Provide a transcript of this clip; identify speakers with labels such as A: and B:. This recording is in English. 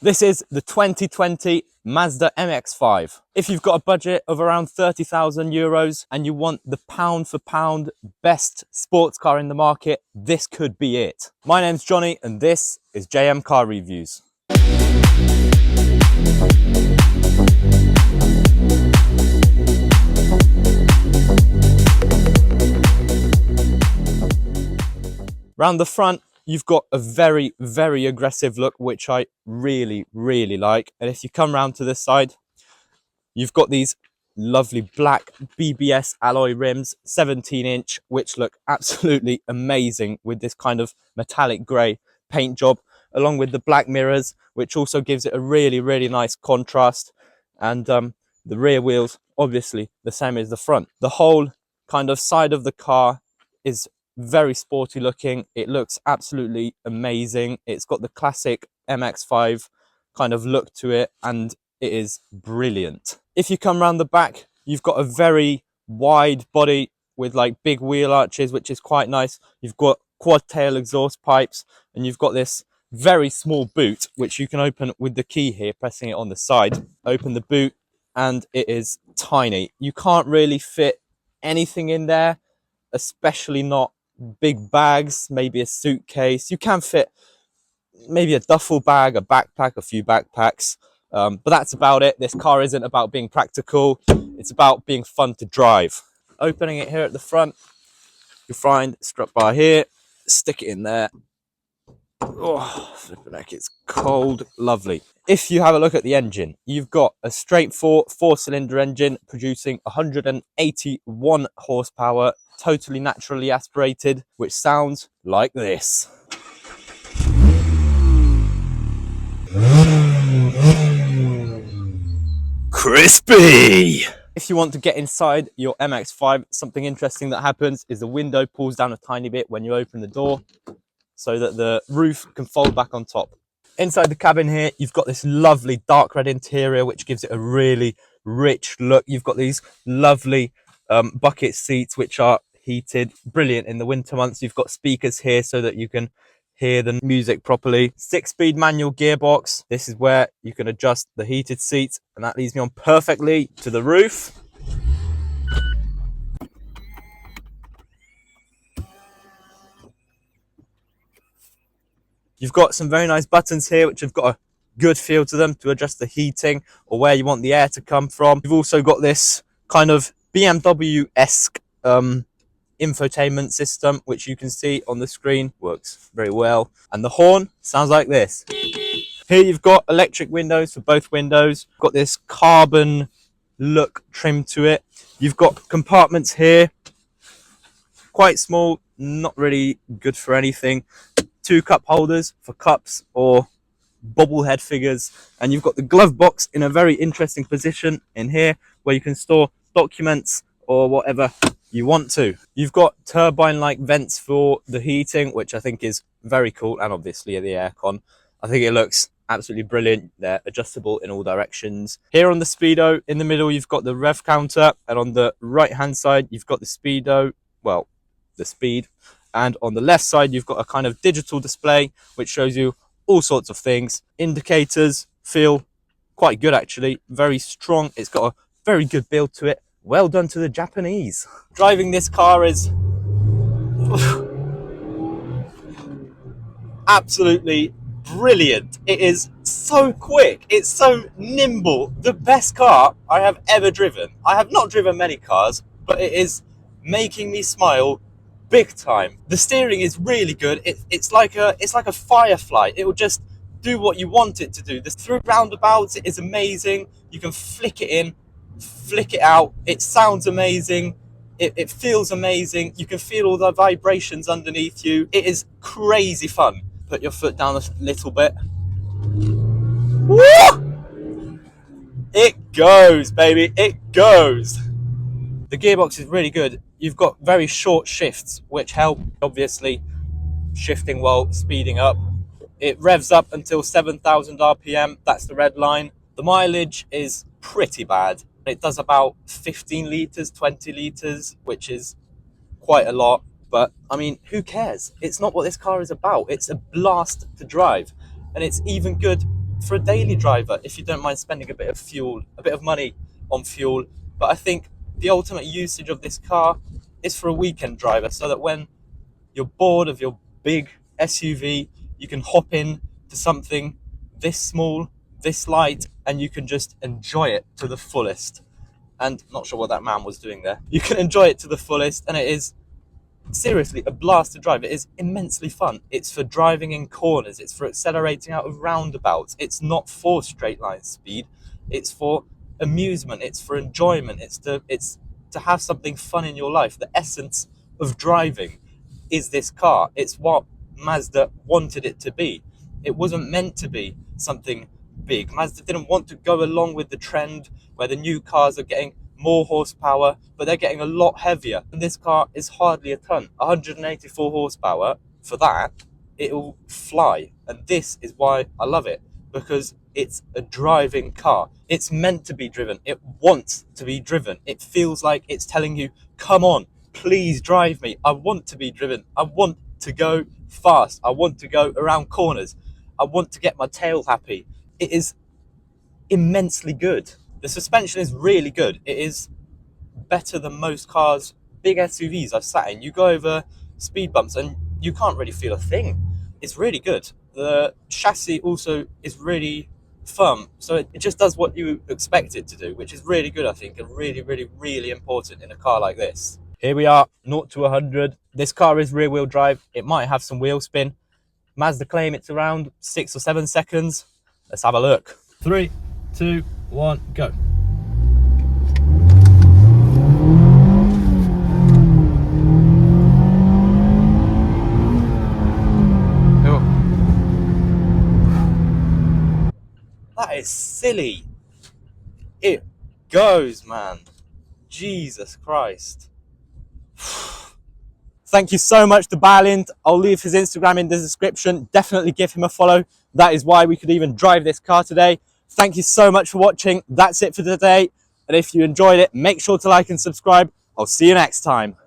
A: This is the 2020 Mazda MX-5. If you've got a budget of around 30,000 euros and you want the pound for pound best sports car in the market, this could be it. My name's Johnny and this is JM Car Reviews. Round the front, you've got a very, very aggressive look, which I really, really like. And if you come round to this side, you've got these lovely black BBS alloy rims, 17-inch, which look absolutely amazing with this kind of metallic grey paint job, along with the black mirrors, which also gives it a really, really nice contrast. And the rear wheels, obviously, the same as the front. The whole kind of side of the car is very sporty looking. It looks absolutely amazing. It's got the classic MX-5 kind of look to it, and it is brilliant. If you come around the back, you've got a very wide body with like big wheel arches, which is quite nice. You've got quad tail exhaust pipes, and you've got this very small boot, which you can open with the key here, pressing it on the side. Open the boot, and it is tiny. You can't really fit anything in there, especially not big bags, maybe a suitcase. You can fit maybe a duffel bag, a backpack, a few backpacks, but that's about it. This car isn't about being practical, it's about being fun to drive. Opening it here at the front, you'll find a strut bar here, stick it in there. Oh, flipping heck, it's cold. Lovely. If you have a look at the engine, you've got a straight four-cylinder engine producing 181 horsepower, totally naturally aspirated, which sounds like this. Crispy! If you want to get inside your MX-5, something interesting that happens is the window pulls down a tiny bit when you open the door, so that the roof can fold back on top. Inside the cabin here, you've got this lovely dark red interior, which gives it a really rich look. You've got these lovely bucket seats, which are heated, brilliant in the winter months. You've got speakers here so that you can hear the music properly. 6-speed manual gearbox. This is where you can adjust the heated seats, and that leads me on perfectly to the roof. You've got some very nice buttons here, which have got a good feel to them to adjust the heating or where you want the air to come from. You've also got this kind of BMW-esque infotainment system, which you can see on the screen, works very well. And the horn sounds like this. Here you've got electric windows for both windows. Got this carbon look trim to it. You've got compartments here, quite small, not really good for anything. 2 cup holders for cups or bobblehead figures, and you've got the glove box in a very interesting position in here where you can store documents or whatever you want to. You've got turbine-like vents for the heating, which I think is very cool, and obviously the aircon. I think it looks absolutely brilliant. They're adjustable in all directions. Here on the speedo, in the middle, you've got the rev counter, and on the right-hand side, you've got the speedo, well, the speed. And on the left side, you've got a kind of digital display, which shows you all sorts of things. Indicators feel quite good, actually. Very strong. It's got a very good build to it. Well done to the Japanese. Driving this car is absolutely brilliant. It is so quick. It's so nimble. The best car I have ever driven. I have not driven many cars, but it is making me smile big time. The steering is really good. It's like a Firefly. It will just do what you want it to do. The through roundabouts, it is amazing. You can flick it in, flick it out. It sounds amazing. It feels amazing. You can feel all the vibrations underneath you. It is crazy fun. Put your foot down a little bit. Woo! It goes, baby. It goes. The gearbox is really good. You've got very short shifts, which help, obviously, shifting while speeding up. It revs up until 7,000 RPM. That's the red line. The mileage is pretty bad. It does about 15 litres, 20 litres, which is quite a lot. But, I mean, who cares? It's not what this car is about. It's a blast to drive. And it's even good for a daily driver if you don't mind spending a bit of money on fuel. But I think the ultimate usage of this car is for a weekend driver, so that when you're bored of your big SUV, you can hop in to something this small, this light, and you can just enjoy it to the fullest. And not sure what that man was doing there. You can enjoy it to the fullest, and it is seriously a blast to drive. It is immensely fun. It's for driving in corners, it's for accelerating out of roundabouts. It's not for straight line speed, it's for amusement, it's for enjoyment, it's to have something fun in your life. The essence of driving is this car. It's what Mazda wanted it to be. It wasn't meant to be something big. Mazda didn't want to go along with the trend where the new cars are getting more horsepower, but they're getting a lot heavier. And this car is hardly a ton. 184 horsepower. For that, it'll fly. And this is why I love it, because it's a driving car. It's meant to be driven. It wants to be driven. It feels like it's telling you, come on, please drive me. I want to be driven. I want to go fast. I want to go around corners. I want to get my tail happy. It is immensely good. The suspension is really good. It is better than most cars, big SUVs I've sat in. You go over speed bumps and you can't really feel a thing. It's really good. The chassis also is really firm, so it just does what you expect it to do, which is really good, I think, and really, really, really important in a car like this. Here we are, 0 to 100. This car is rear-wheel drive. It might have some wheel spin. Mazda claim it's around 6 or 7 seconds. Let's have a look. 3, 2, 1, go. That is silly. It goes, man. Jesus Christ. Thank you so much to Balint. I'll leave his Instagram in the description. Definitely give him a follow. That is why we could even drive this car today. Thank you so much for watching. That's it for today. And if you enjoyed it, make sure to like and subscribe. I'll see you next time.